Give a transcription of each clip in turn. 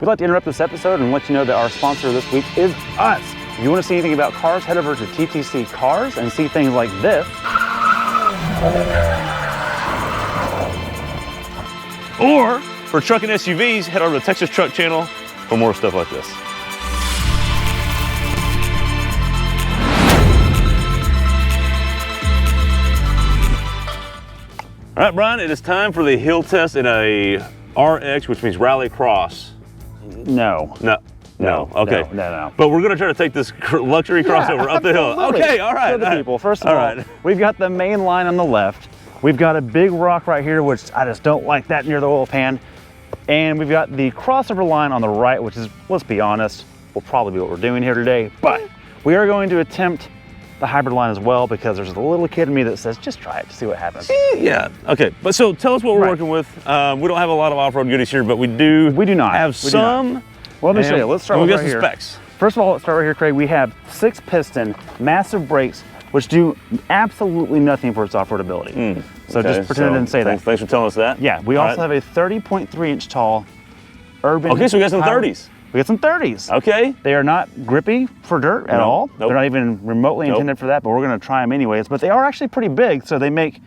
we'd like to interrupt this episode and let you know that our sponsor this week is us. If you want to see anything about cars, head over to TTC Cars and see things like this. Or for truck and SUVs, head over to the Texas Truck Channel for more stuff like this. All right, Brian, it is time for the hill test in a RX, which means rally cross. No. Okay. No. But we're going to try to take this luxury crossover up the hill. Okay, all right. Show the people. First of all, we've got the main line on the left. We've got a big rock right here, which I just don't like that near the oil pan. And we've got the crossover line on the right, which is, let's be honest, will probably be what we're doing here today. But we are going to attempt the hybrid line as well, because there's a little kid in me that says, just try it to see what happens. Yeah, okay. But so tell us what we're working with. We don't have a lot of off-road goodies here, but we do. We do not have some. Well, let me show you. Let's start with right here. We got some specs. First of all, let's start right here, Craig. We have 6-piston, massive brakes, which do absolutely nothing for its off-road ability. So just pretend I didn't say that. Thanks for telling us that. Yeah, we also have a 30.3-inch tall urban. Okay, so we got some 30s. We got some 30s. Okay. They are not grippy for dirt at all. Nope. They're not even remotely intended for that, but we're going to try them anyways. But they are actually pretty big, so they make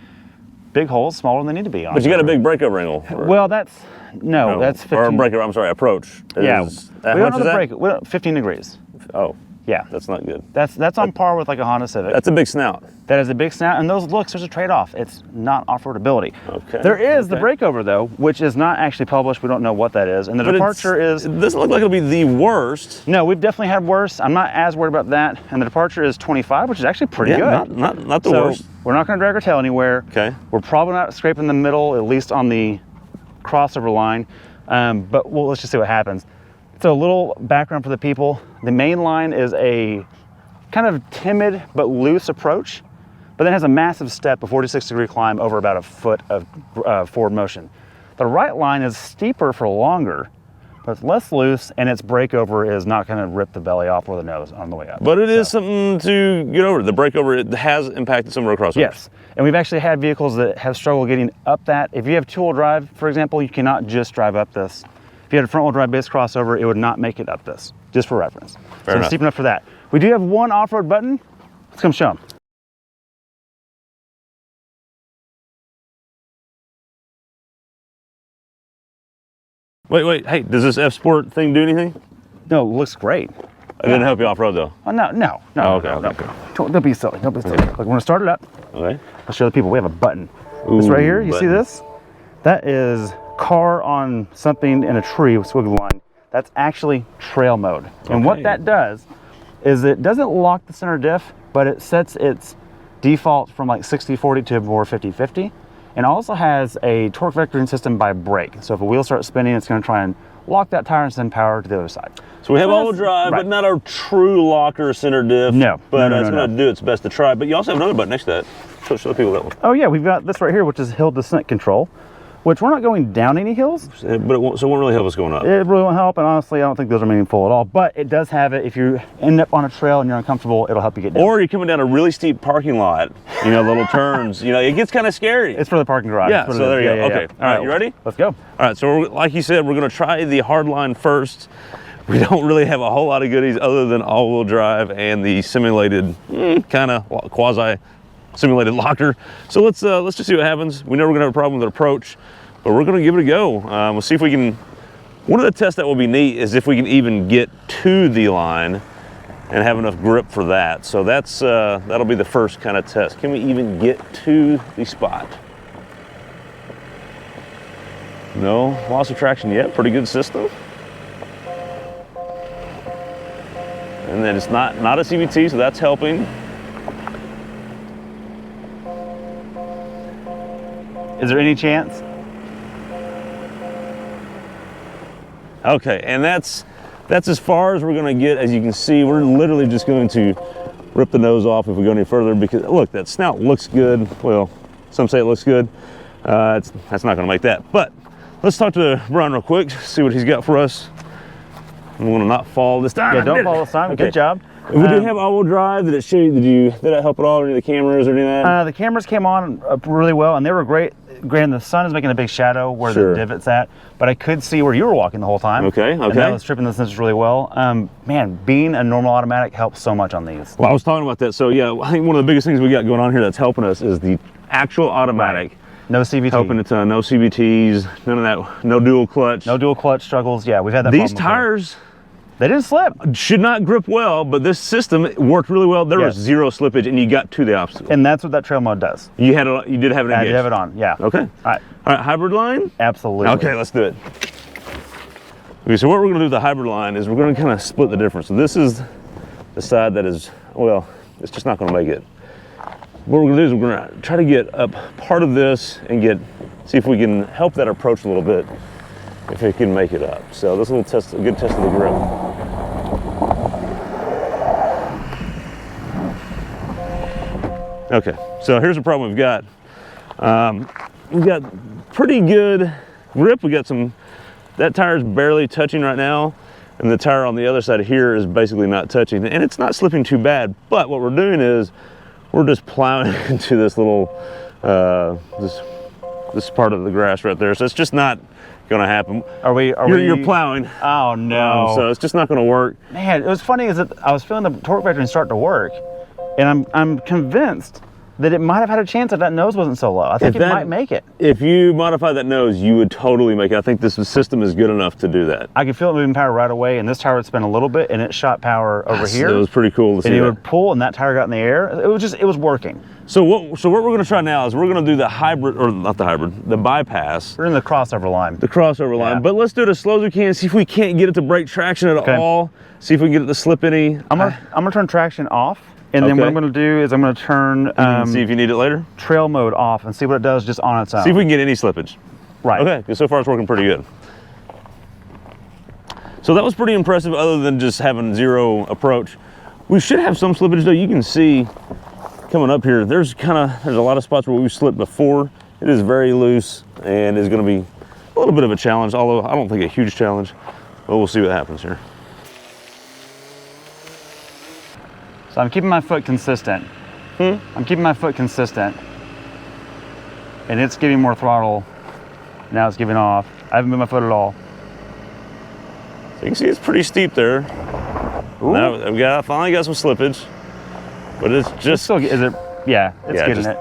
big holes smaller than they need to be. But you got a big breakover angle. Well, that's 15. Or breakover, I'm sorry, approach. Yeah. We don't know the break. 15 degrees. Oh. Yeah. That's not good. That's on par with like a Honda Civic. That's a big snout. That is a big snout, and those looks, there's a trade-off. It's not off-road ability. Okay. There is the breakover though, which is not actually published. We don't know what that is. And the departure is. It doesn't look like it'll be the worst. No, we've definitely had worse. I'm not as worried about that. And the departure is 25, which is actually pretty good. Not the worst. We're not going to drag our tail anywhere. Okay. We're probably not scraping the middle, at least on the crossover line. But let's just see what happens. So a little background for the people. The main line is a kind of timid but loose approach, but then has a massive step, a 46-degree climb over about a foot of forward motion. The right line is steeper for longer, but it's less loose, and its breakover is not going to rip the belly off or the nose on the way up. But it is something to get over. The breakover, it has impacted some of our crossovers. Yes, and we've actually had vehicles that have struggled getting up that. If you have two-wheel drive, for example, you cannot just drive up this. If you had a front-wheel drive base crossover, it would not make it up this, just for reference. So it's steep enough for that. We do have one off-road button. Let's come show them. Wait. Hey, does this F Sport thing do anything? No, it looks great. It didn't help you off-road though? Oh, no. Okay. Don't be silly. Look, we're going to start it up. Okay. I'll show the people. We have a button. This right here, you see this? That is car on something in a tree with squiggly line. That's actually trail mode. And what that does is it doesn't lock the center diff, but it sets its default from like 60-40 to more 50-50. And also has a torque vectoring system by brake. So if a wheel starts spinning, it's going to try and lock that tire and send power to the other side. So we have all-wheel drive, but not a true locker center diff. No. But it's going to do its best to try. But you also have another button next to that. Show the people that one. Oh yeah, we've got this right here, which is hill descent control, which we're not going down any hills. But it won't really help us going up. It really won't help, and honestly, I don't think those are meaningful at all. But it does have it. If you end up on a trail and you're uncomfortable, it'll help you get down. Or you're coming down a really steep parking lot, little turns. It gets kind of scary. It's for the parking garage. Yeah, so there you go. Okay, all right, you ready? Let's go. All right, so like you said, we're going to try the hard line first. We don't really have a whole lot of goodies other than all-wheel drive and the simulated, kind of quasi-simulated locker. So let's just see what happens. We know we're going to have a problem with the approach, but we're going to give it a go. We'll see if we can. One of the tests that will be neat is if we can even get to the line and have enough grip for that. So that'll be the first kind of test. Can we even get to the spot? No loss of traction yet. Pretty good system. And then it's not a CVT, so that's helping. Is there any chance? Okay, and that's as far as we're going to get. As you can see, we're literally just going to rip the nose off if we go any further, because look, that snout looks good. Well, some say it looks good. That's not going to make that. But let's talk to Brian real quick, see what he's got for us. We want to not fall this time. Yeah, don't fall this time. Okay. Good job. We did have all-wheel drive. Did it show you? Did that help at all? Or any of the cameras or any of that? The cameras came on really well, and they were great. Granted, the sun is making a big shadow where the divot's at, but I could see where you were walking the whole time. Okay. And that was tripping the sensors really well. Man, being a normal automatic helps so much on these. Well, I was talking about that. So yeah, I think one of the biggest things we got going on here that's helping us is the actual automatic. Right. No CVT. Helping a ton. No CVTs. None of that. No dual clutch. No dual clutch struggles. Yeah, we've had that. These tires. They didn't slip. Should not grip well, but this system worked really well. There was zero slippage, and you got to the obstacle. And that's what that trail mode does. You did have it engaged. I did have it on, yeah. Okay. All right, hybrid line? Absolutely. Okay, let's do it. Okay, so what we're going to do with the hybrid line is we're going to kind of split the difference. So this is the side that is, well, it's just not going to make it. What we're going to do is we're going to try to get up part of this and see if we can help that approach a little bit, if it can make it up. So this little test, a good test of the grip. Okay, so here's the problem we've got. We've got pretty good grip. We got that tire's barely touching right now, and the tire on the other side here is basically not touching, and it's not slipping too bad. But what we're doing is we're just plowing into this little, this part of the grass right there. So it's just not gonna happen. You're plowing. Oh no. So it's just not gonna work. Man, it was funny is that I was feeling the torque vectoring start to work, and I'm convinced that it might have had a chance if that nose wasn't so low. I think it might make it. If you modify that nose, you would totally make it. I think this system is good enough to do that. I could feel it moving power right away, and this tire would spin a little bit, and it shot power over here. It was pretty cool to see. And it would pull, and that tire got in the air. It was working. So what we're going to try now is we're going to do the hybrid, or not the hybrid, the bypass. We're in the crossover line. The crossover line, but let's do it as slow as we can. See if we can't get it to break traction at all. See if we can get it to slip any. I'm gonna turn traction off. And then what I'm going to do is I'm going to turn see if you need it later. Trail mode off and see what it does just on its own. See if we can get any slippage. Right. Okay, because so far it's working pretty good. So that was pretty impressive other than just having zero approach. We should have some slippage though. You can see coming up here, there's a lot of spots where we've slipped before. It is very loose and is going to be a little bit of a challenge, although I don't think a huge challenge, but we'll see what happens here. So I'm keeping my foot consistent. I'm keeping my foot consistent. And it's giving more throttle. Now it's giving off. I haven't moved my foot at all. So you can see it's pretty steep there. Now we finally got some slippage. But it's just... Yeah, it's getting it.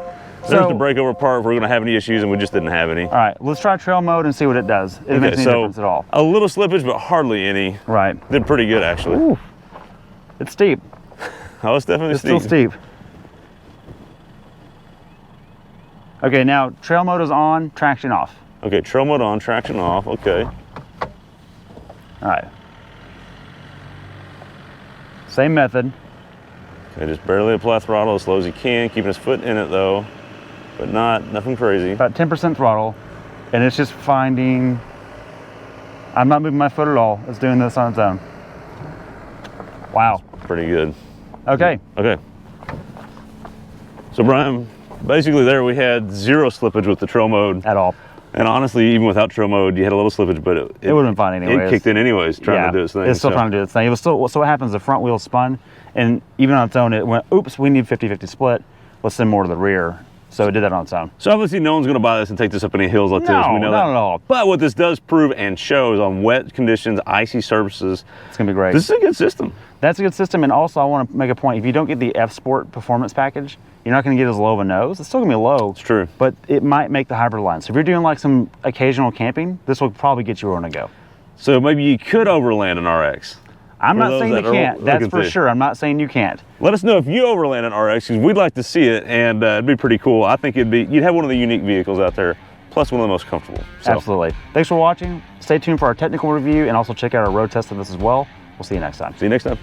There's the breakover part if we're going to have any issues, and we just didn't have any. All right, let's try trail mode and see what it does. It makes any difference at all. A little slippage, but hardly any. Right. Did pretty good, actually. Ooh. It's steep. Oh, it's definitely steep. It's still steep. Okay, now trail mode is on, traction off. Okay, trail mode on, traction off, okay. All right. Same method. Okay, just barely apply throttle as slow as you can, keeping his foot in it though, but nothing crazy. About 10% throttle, and it's just finding, I'm not moving my foot at all. It's doing this on its own. Wow. That's pretty good. Okay. Okay. So Brian, basically there we had zero slippage with the trail mode. At all. And honestly, even without trail mode, you had a little slippage, but it would have been fine anyways. It kicked in anyways, trying to do its thing. It's still trying to do its thing. It was still, so what happens, the front wheel spun, and even on its own, it went, oops, we need 50-50 split. Let's send more to the rear. So it did that on its own. So obviously no one's going to buy this and take this up any hills like this. We know not at all. But what this does prove and shows on wet conditions, icy surfaces, it's going to be great. This is a good system. That's a good system. And also I want to make a point. If you don't get the F Sport performance package, you're not going to get as low of a nose. It's still going to be low. It's true. But it might make the hybrid line. So if you're doing like some occasional camping, this will probably get you where you want to go. So maybe you could overland an RX. I'm not saying you can't. That's for sure. I'm not saying you can't. Let us know if you overland an RX, because we'd like to see it, and it'd be pretty cool. I think you'd have one of the unique vehicles out there, plus one of the most comfortable. So. Absolutely. Thanks for watching. Stay tuned for our technical review, and also check out our road test of this as well. We'll see you next time. See you next time.